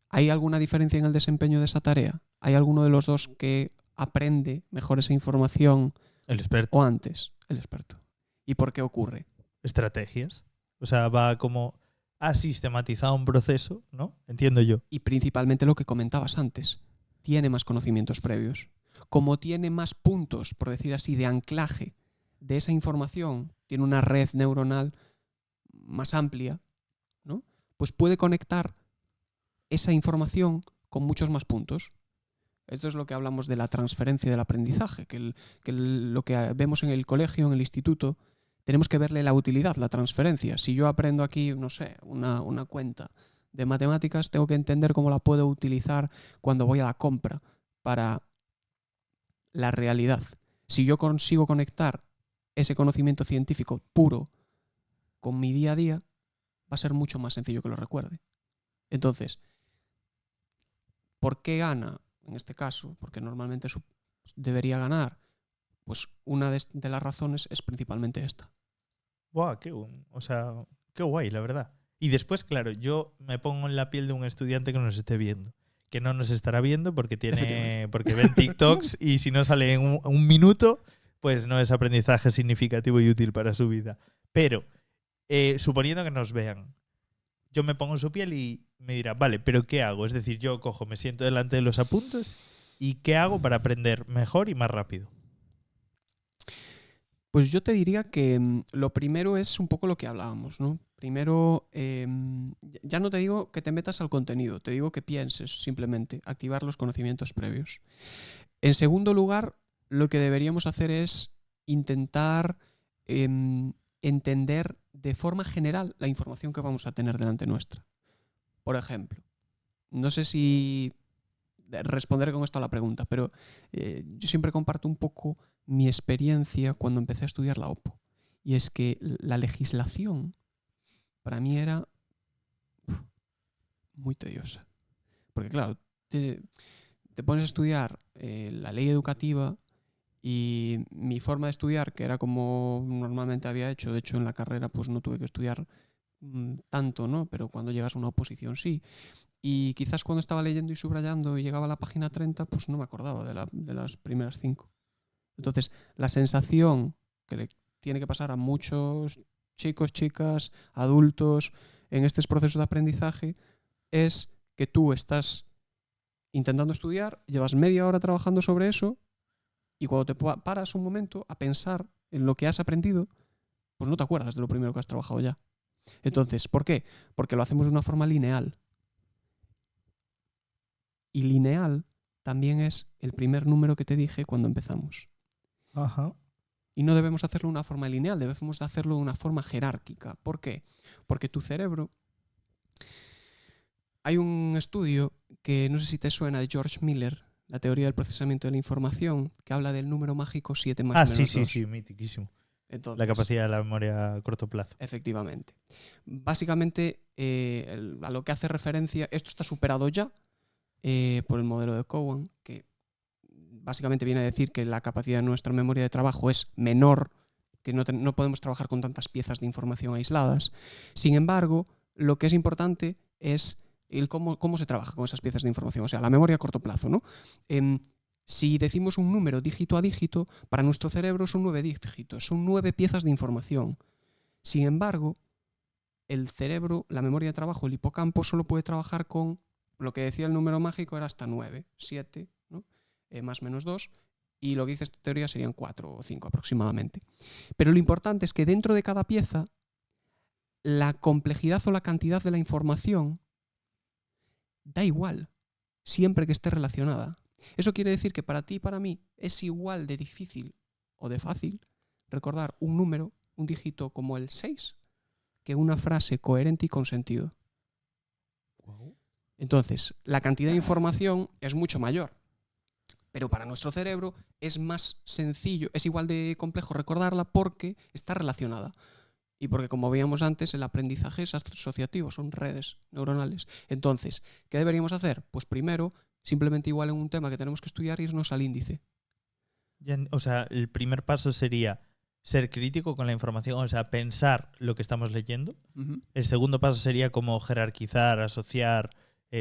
¿Hay alguna diferencia en el desempeño de esa tarea? ¿Hay alguno de los dos que aprende mejor esa información? El experto. O antes, el experto. ¿Y por qué ocurre? Estrategias. O sea, va como ha sistematizado un proceso, ¿no? Entiendo yo. Y principalmente lo que comentabas antes. Tiene más conocimientos previos. Como tiene más puntos, por decir así, de anclaje de esa información, tiene una red neuronal más amplia, ¿no? Pues puede conectar esa información con muchos más puntos. Esto es lo que hablamos de la transferencia del aprendizaje, lo que vemos en el colegio, en el instituto, tenemos que verle la utilidad, la transferencia. Si yo aprendo aquí, no sé, una cuenta de matemáticas, tengo que entender cómo la puedo utilizar cuando voy a la compra para la realidad. Si yo consigo conectar ese conocimiento científico puro con mi día a día, va a ser mucho más sencillo que lo recuerde. Entonces, ¿por qué gana en este caso? Porque normalmente debería ganar. Pues una de las razones es principalmente esta. ¡Buah! Qué guay, la verdad. Y después, claro, yo me pongo en la piel de un estudiante que nos esté viendo. Que no nos estará viendo porque ven TikToks y si no sale en un minuto, pues no es aprendizaje significativo y útil para su vida. Pero, suponiendo que nos vean, yo me pongo en su piel y me dirá, vale, pero ¿qué hago? Es decir, yo cojo, me siento delante de los apuntes y ¿qué hago para aprender mejor y más rápido? Pues yo te diría que lo primero es un poco lo que hablábamos, ¿no? Primero, ya no te digo que te metas al contenido, te digo que pienses simplemente, activar los conocimientos previos. En segundo lugar, lo que deberíamos hacer es intentar entender de forma general la información que vamos a tener delante nuestra. Por ejemplo, no sé si responder con esto a la pregunta, pero yo siempre comparto un poco mi experiencia cuando empecé a estudiar la OPO. Y es que la legislación para mí era muy tediosa. Porque claro, te pones a estudiar la ley educativa y mi forma de estudiar, que era como normalmente había hecho, de hecho en la carrera pues no tuve que estudiar tanto, ¿no? Pero cuando llegas a una oposición sí. Y quizás cuando estaba leyendo y subrayando y llegaba a la página 30, pues no me acordaba de las primeras 5. Entonces, la sensación que le tiene que pasar a muchos chicos, chicas, adultos en estos procesos de aprendizaje es que tú estás intentando estudiar, llevas media hora trabajando sobre eso y cuando te paras un momento a pensar en lo que has aprendido, pues no te acuerdas de lo primero que has trabajado ya. Entonces, ¿por qué? Porque lo hacemos de una forma lineal. Y lineal también es el primer número que te dije cuando empezamos. Ajá. Y no debemos hacerlo de una forma lineal, debemos hacerlo de una forma jerárquica. ¿Por qué? Porque tu cerebro... Hay un estudio que no sé si te suena de George Miller, la teoría del procesamiento de la información, que habla del número mágico 7 más menos 2. Sí, mitiquísimo. Entonces, la capacidad de la memoria a corto plazo. Efectivamente. Básicamente, a lo que hace referencia, esto está superado ya por el modelo de Cowan, que básicamente viene a decir que la capacidad de nuestra memoria de trabajo es menor, que no podemos trabajar con tantas piezas de información aisladas. Sin embargo, lo que es importante es cómo se trabaja con esas piezas de información, o sea, la memoria a corto plazo, ¿no? Si decimos un número dígito a dígito, para nuestro cerebro son 9 dígitos, son 9 piezas de información. Sin embargo, el cerebro, la memoria de trabajo, el hipocampo, solo puede trabajar con lo que decía el número mágico, era hasta 9, 7, ¿no? Más menos 2, y lo que dice esta teoría serían 4 o 5 aproximadamente. Pero lo importante es que dentro de cada pieza, la complejidad o la cantidad de la información da igual, siempre que esté relacionada. Eso quiere decir que para ti y para mí es igual de difícil o de fácil recordar un número, un dígito como el 6, que una frase coherente y con sentido. Entonces, la cantidad de información es mucho mayor, pero para nuestro cerebro es más sencillo, es igual de complejo recordarla porque está relacionada. Y porque, como veíamos antes, el aprendizaje es asociativo, son redes neuronales. Entonces, ¿qué deberíamos hacer? Pues primero, simplemente igual en un tema que tenemos que estudiar, irnos al índice. O sea, el primer paso sería ser crítico con la información, o sea, pensar lo que estamos leyendo. El segundo paso sería como jerarquizar, asociar,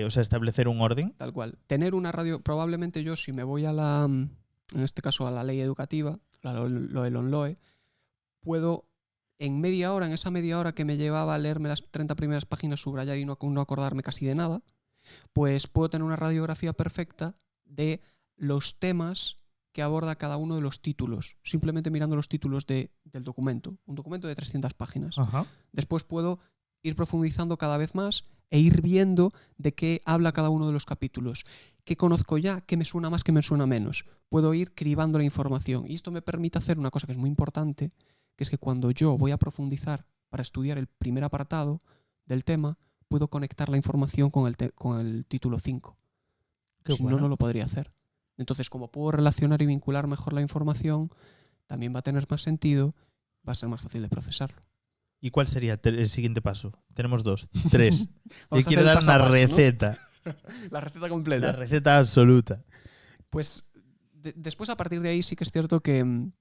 o sea, establecer un orden. Tal cual. Tener una radio, probablemente yo, si me voy en este caso a la ley educativa, lo del ONLOE, puedo en media hora, en esa media hora que me llevaba a leerme las 30 primeras páginas, subrayar y no acordarme casi de nada, pues puedo tener una radiografía perfecta de los temas que aborda cada uno de los títulos, simplemente mirando los títulos del documento, un documento de 300 páginas. Ajá. Después puedo ir profundizando cada vez más e ir viendo de qué habla cada uno de los capítulos, qué conozco ya, qué me suena más, qué me suena menos. Puedo ir cribando la información y esto me permite hacer una cosa que es muy importante, que es que cuando yo voy a profundizar para estudiar el primer apartado del tema, puedo conectar la información con el título 5. Si no, no lo podría hacer. Entonces, como puedo relacionar y vincular mejor la información, también va a tener más sentido, va a ser más fácil de procesarlo. ¿Y cuál sería el siguiente paso? Tenemos 2, 3. Yo quiero dar una receta. ¿No? La receta completa. La receta absoluta. Pues después, a partir de ahí, sí que es cierto que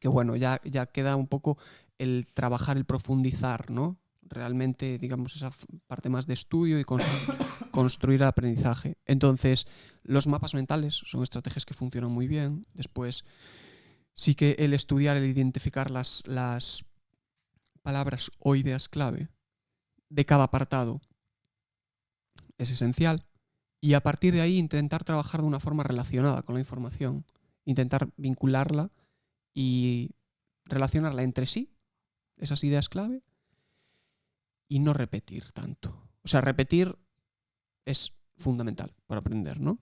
bueno, ya queda un poco el trabajar, el profundizar, ¿no? Realmente, digamos, esa parte más de estudio y construir el aprendizaje. Entonces, los mapas mentales son estrategias que funcionan muy bien. Después, sí que el estudiar, el identificar las palabras o ideas clave de cada apartado es esencial. Y a partir de ahí, intentar trabajar de una forma relacionada con la información. Intentar vincularla y relacionarla entre sí, esas ideas clave, y no repetir tanto. O sea, repetir es fundamental para aprender, ¿no?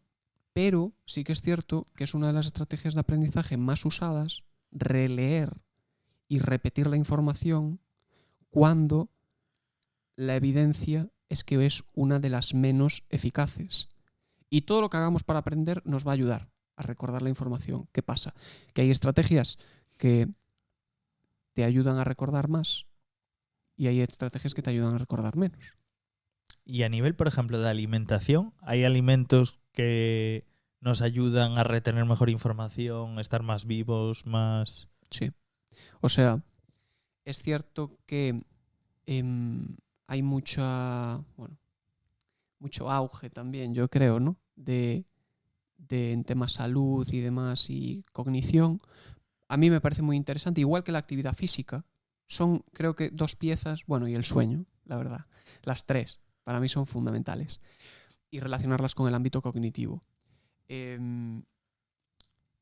Pero sí que es cierto que es una de las estrategias de aprendizaje más usadas, releer y repetir la información cuando la evidencia es que es una de las menos eficaces. Y todo lo que hagamos para aprender nos va a ayudar a recordar la información. ¿Qué pasa? Que hay estrategias que te ayudan a recordar más y hay estrategias que te ayudan a recordar menos. Y a nivel, por ejemplo, de alimentación, ¿hay alimentos que nos ayudan a retener mejor información, a estar más vivos, más...? Sí. O sea, es cierto que hay mucho auge también, yo creo, ¿no? De en temas salud y demás y cognición. A mí me parece muy interesante, igual que la actividad física. Son, creo que, 2 piezas, bueno, y el sueño, la verdad. Las 3, para mí son fundamentales. Y relacionarlas con el ámbito cognitivo.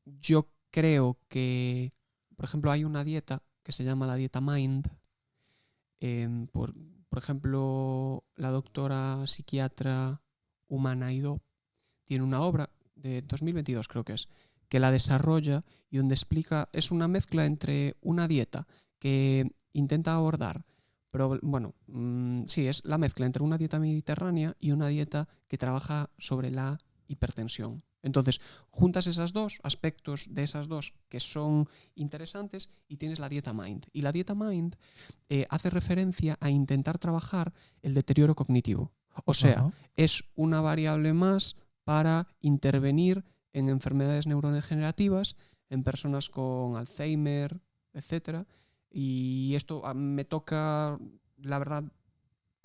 Yo creo que, por ejemplo, hay una dieta que se llama la dieta Mind. Por ejemplo, la doctora psiquiatra Uma Naidoo tiene una obra de 2022, creo que es, que la desarrolla y donde explica, es una mezcla entre una dieta que intenta abordar, pero bueno, sí, es la mezcla entre una dieta mediterránea y una dieta que trabaja sobre la hipertensión. Entonces, juntas esos dos aspectos de esas dos que son interesantes y tienes la dieta Mind. Y la dieta Mind hace referencia a intentar trabajar el deterioro cognitivo. O sea, es una variable más para intervenir en enfermedades neurodegenerativas, en personas con Alzheimer, etc. Y esto me toca, la verdad,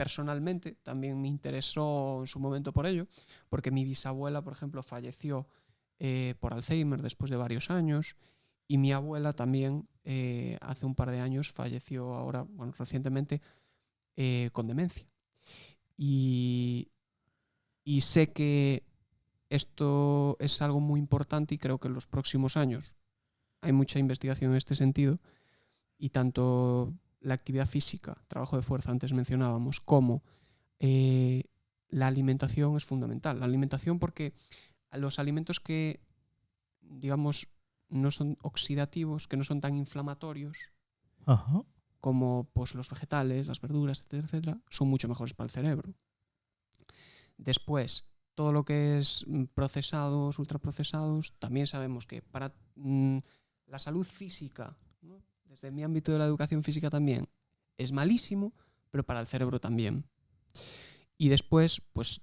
personalmente también me interesó en su momento por ello, porque mi bisabuela, por ejemplo, falleció por Alzheimer después de varios años, y mi abuela también hace un par de años falleció ahora, bueno, recientemente, con demencia. Y sé que esto es algo muy importante y creo que en los próximos años hay mucha investigación en este sentido, y tanto la actividad física, trabajo de fuerza antes mencionábamos, como eh, la alimentación es fundamental. La alimentación, porque los alimentos que, digamos, no son oxidativos, que no son tan inflamatorios, Ajá. como pues, los vegetales, las verduras, etcétera, etcétera, son mucho mejores para el cerebro. Después, todo lo que es procesados, ultraprocesados, también sabemos que para la salud física, ¿no?, desde mi ámbito de la educación física también, es malísimo, pero para el cerebro también. Y después, pues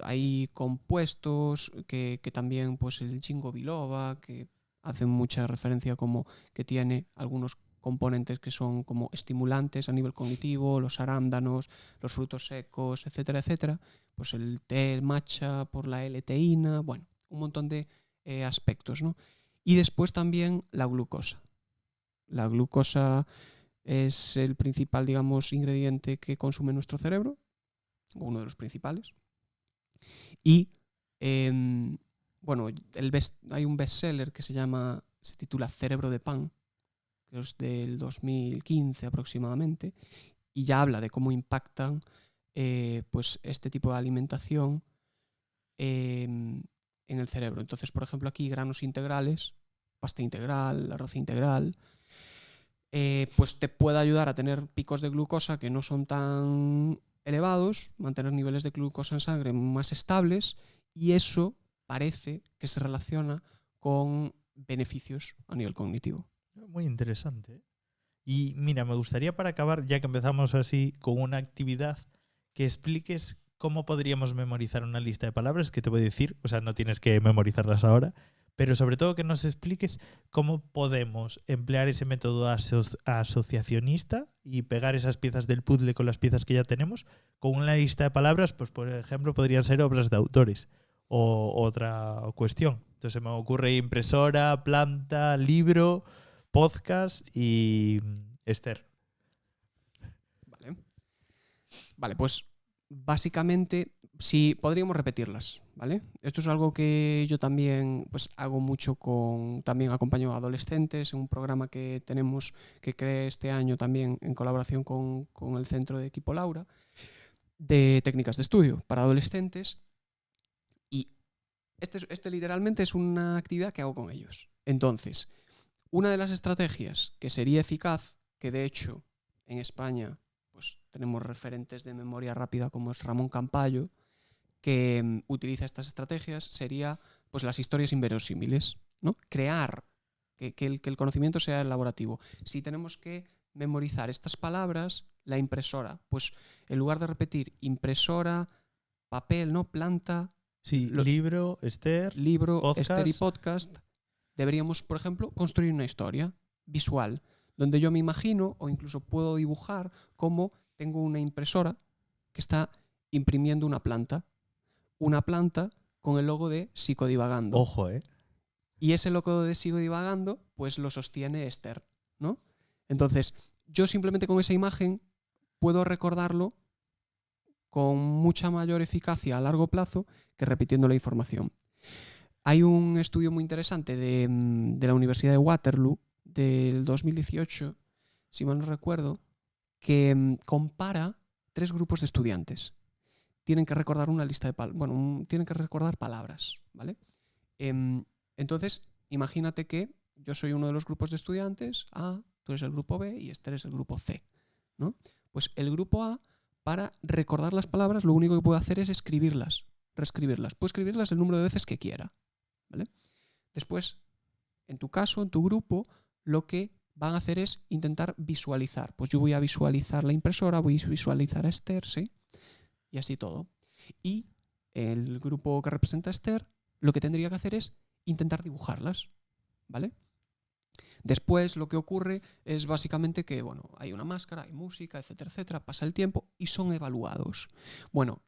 hay compuestos que también, pues el ginkgo biloba, que hacen mucha referencia como que tiene algunos componentes que son como estimulantes a nivel cognitivo, los arándanos, los frutos secos, etcétera, etcétera. Pues el té, el matcha, por la L-teína, bueno, un montón de aspectos, ¿no? Y después también la glucosa. La glucosa es el principal, digamos, ingrediente que consume nuestro cerebro, uno de los principales. Y bueno, hay un bestseller que se titula Cerebro de Pan, que es del 2015 aproximadamente, y ya habla de cómo impactan pues este tipo de alimentación en el cerebro. Entonces, por ejemplo, aquí granos integrales, pasta integral, arroz integral, pues te puede ayudar a tener picos de glucosa que no son tan elevados, mantener niveles de glucosa en sangre más estables, y eso parece que se relaciona con beneficios a nivel cognitivo. Muy interesante. Y mira, me gustaría para acabar, ya que empezamos así, con una actividad, que expliques cómo podríamos memorizar una lista de palabras, que te voy a decir, o sea, no tienes que memorizarlas ahora, pero sobre todo que nos expliques cómo podemos emplear ese método asociacionista y pegar esas piezas del puzzle con las piezas que ya tenemos con una lista de palabras, pues por ejemplo podrían ser obras de autores o otra cuestión. Entonces se me ocurre impresora, planta, libro, podcast y Esther. Vale, pues básicamente sí podríamos repetirlas, ¿vale? Esto es algo que yo también pues hago mucho también acompaño a adolescentes en un programa que tenemos, que creé este año también en colaboración con el Centro de Equipo Laura, de técnicas de estudio para adolescentes, y este literalmente es una actividad que hago con ellos. Entonces, una de las estrategias que sería eficaz, que de hecho en España pues tenemos referentes de memoria rápida como es Ramón Campayo, que utiliza estas estrategias, sería pues las historias inverosímiles, ¿no? Crear que el conocimiento sea elaborativo. Si tenemos que memorizar estas palabras, la impresora, pues en lugar de repetir impresora, papel, ¿no?, planta, Sí, libro, Esther, libro, Esther y podcast. podcast, deberíamos, por ejemplo, construir una historia visual, donde yo me imagino o incluso puedo dibujar cómo tengo una impresora que está imprimiendo una planta con el logo de Sigo Divagando. Ojo, ¿eh? Y ese logo de Sigo Divagando, pues lo sostiene Esther, ¿no? Entonces, yo simplemente con esa imagen puedo recordarlo con mucha mayor eficacia a largo plazo que repitiendo la información. Hay un estudio muy interesante de la Universidad de Waterloo del 2018, si mal no recuerdo, que compara 3 grupos de estudiantes. Tienen que recordar una lista de tienen que recordar palabras, ¿vale? Entonces, imagínate que yo soy uno de los grupos de estudiantes A, tú eres el grupo B y este es el grupo C, ¿no? Pues el grupo A, para recordar las palabras, lo único que puede hacer es escribirlas, reescribirlas. Puede escribirlas el número de veces que quiera, ¿vale? Después, en tu caso, en tu grupo, lo que van a hacer es intentar visualizar. Pues yo voy a visualizar la impresora, voy a visualizar a Esther, ¿sí? Y así todo. Y el grupo que representa a Esther, lo que tendría que hacer es intentar dibujarlas, ¿vale? Después lo que ocurre es básicamente que, bueno, hay una máscara, hay música, etcétera, etcétera, pasa el tiempo y son evaluados. Bueno,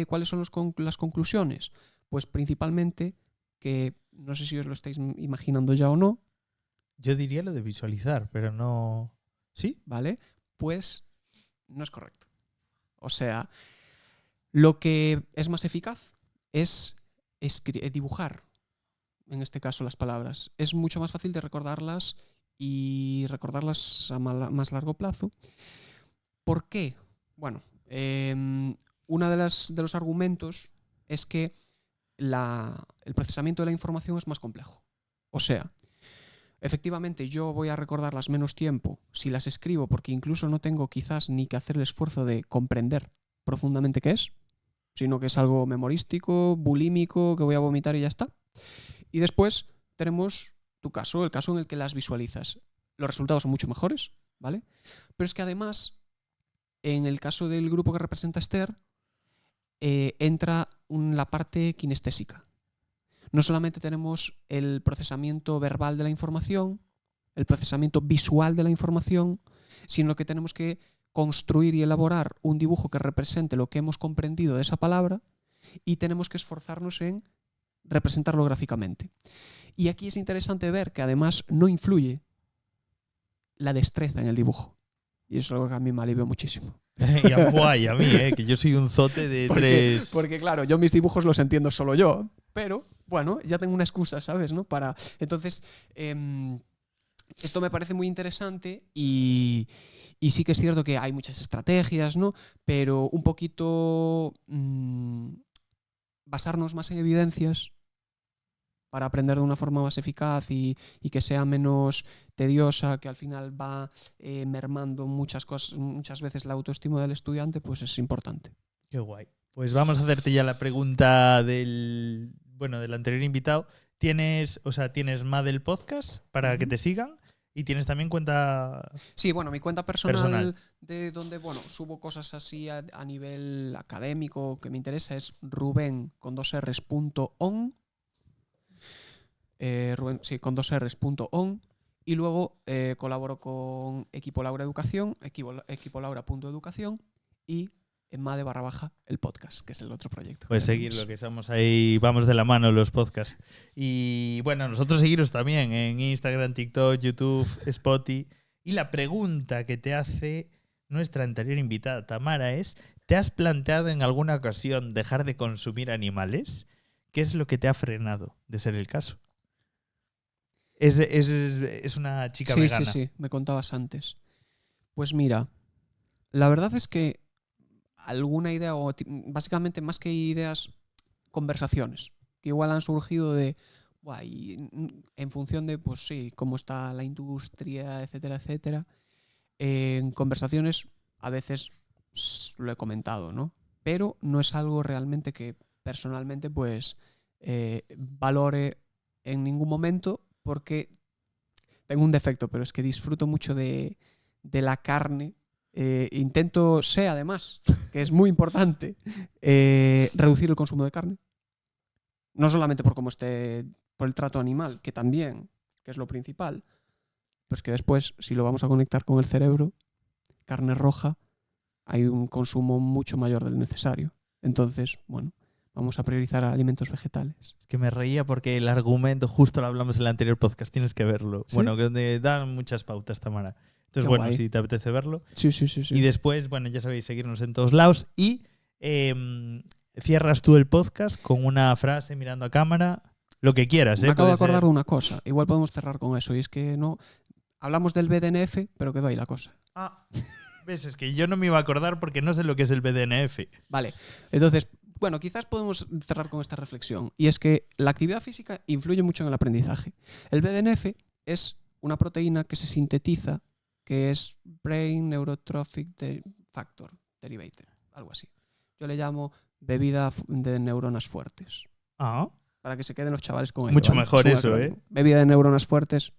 ¿cuáles son las conclusiones? Pues principalmente que, no sé si os lo estáis imaginando ya o no. Yo diría lo de visualizar, pero no... ¿Sí? ¿Vale? Pues no es correcto. O sea, lo que es más eficaz es dibujar, en este caso, las palabras. Es mucho más fácil de recordarlas y recordarlas a más largo plazo. ¿Por qué? Bueno, uno de los argumentos es que el procesamiento de la información es más complejo. O sea, efectivamente yo voy a recordarlas menos tiempo si las escribo, porque incluso no tengo quizás ni que hacer el esfuerzo de comprender profundamente qué es, sino que es algo memorístico, bulímico, que voy a vomitar y ya está. Y después tenemos tu caso, el caso en el que las visualizas. Los resultados son mucho mejores, ¿vale? Pero es que además, en el caso del grupo que representa Esther, entra la parte kinestésica. No solamente tenemos el procesamiento verbal de la información, el procesamiento visual de la información, sino que tenemos que construir y elaborar un dibujo que represente lo que hemos comprendido de esa palabra y tenemos que esforzarnos en representarlo gráficamente. Y aquí es interesante ver que además no influye la destreza en el dibujo. Y eso es algo que a mí me alivia muchísimo. Y a mí, que yo soy un zote de tres... Porque claro, yo mis dibujos los entiendo solo yo, pero bueno, ya tengo una excusa, ¿sabes? ¿No? Entonces, esto me parece muy interesante y sí que es cierto que hay muchas estrategias, ¿no? Pero un poquito basarnos más en evidencias para aprender de una forma más eficaz y que sea menos tediosa, que al final va mermando muchas veces la autoestima del estudiante, pues es importante. Qué guay. Pues vamos a hacerte ya la pregunta del anterior invitado. ¿Tienes Madel Podcast para que te sigan? Y tienes también cuenta... Sí, bueno, mi cuenta personal. De donde, bueno, subo cosas así a nivel académico que me interesa es Rubén con 2Rs.on. Rubén, sí, con 2Rs.on. Y luego colaboro con Equipo Laura Educación, equipolaura.educación y en /, el podcast, que es el otro proyecto. Pues seguirlo, que somos ahí, vamos de la mano los podcasts. Y bueno, nosotros seguiros también en Instagram, TikTok, YouTube, Spotify. Y la pregunta que te hace nuestra anterior invitada, Tamara, es: ¿te has planteado en alguna ocasión dejar de consumir animales? ¿Qué es lo que te ha frenado, de ser el caso? Es una chica vegana. Sí, me contabas antes. Pues mira, la verdad es que alguna idea, o básicamente más que ideas, conversaciones, que igual han surgido de, en función de, pues sí, cómo está la industria, etcétera, etcétera. En conversaciones a veces lo he comentado, ¿no? Pero no es algo realmente que personalmente pues valore en ningún momento, porque tengo un defecto, pero es que disfruto mucho de la carne. Sé además, que es muy importante, reducir el consumo de carne. No solamente por cómo esté, por el trato animal, que también, que es lo principal, pues que después, si lo vamos a conectar con el cerebro, carne roja, hay un consumo mucho mayor del necesario. Entonces, bueno, vamos a priorizar alimentos vegetales. Es que me reía porque el argumento, justo lo hablamos en el anterior podcast, tienes que verlo. ¿Sí? Bueno, donde dan muchas pautas, Tamara. Entonces, qué bueno, guay. Si te apetece verlo. Sí. Y después, bueno, ya sabéis, seguirnos en todos lados. Y cierras tú el podcast con una frase mirando a cámara, lo que quieras. Me acabo de acordar de una cosa. Igual podemos cerrar con eso. Y es que no... Hablamos del BDNF, pero quedó ahí la cosa. ¿Ves? Es que yo no me iba a acordar porque no sé lo que es el BDNF. Vale. Entonces, bueno, quizás podemos cerrar con esta reflexión. Y es que la actividad física influye mucho en el aprendizaje. El BDNF es una proteína que se sintetiza, que es Brain Neurotrophic Factor Derivative, algo así. Yo le llamo bebida de neuronas fuertes. Para que se queden los chavales con ello. Mucho mejor eso, ¿eh? Bebida de neuronas fuertes.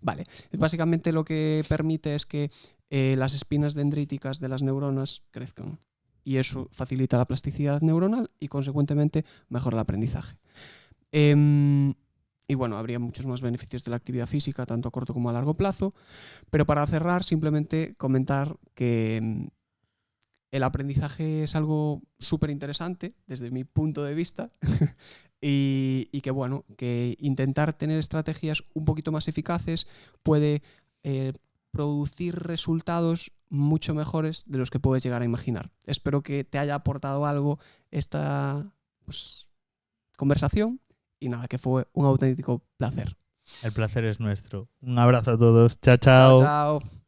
Vale. Básicamente lo que permite es que las espinas dendríticas de las neuronas crezcan. Y eso facilita la plasticidad neuronal y, consecuentemente, mejora el aprendizaje. Y bueno, habría muchos más beneficios de la actividad física, tanto a corto como a largo plazo. Pero para cerrar, simplemente comentar que el aprendizaje es algo súper interesante desde mi punto de vista y que bueno, que intentar tener estrategias un poquito más eficaces puede producir resultados mucho mejores de los que puedes llegar a imaginar. Espero que te haya aportado algo esta conversación y nada, que fue un auténtico placer. El placer es nuestro. Un abrazo a todos. Chao, Chao, chao. chao.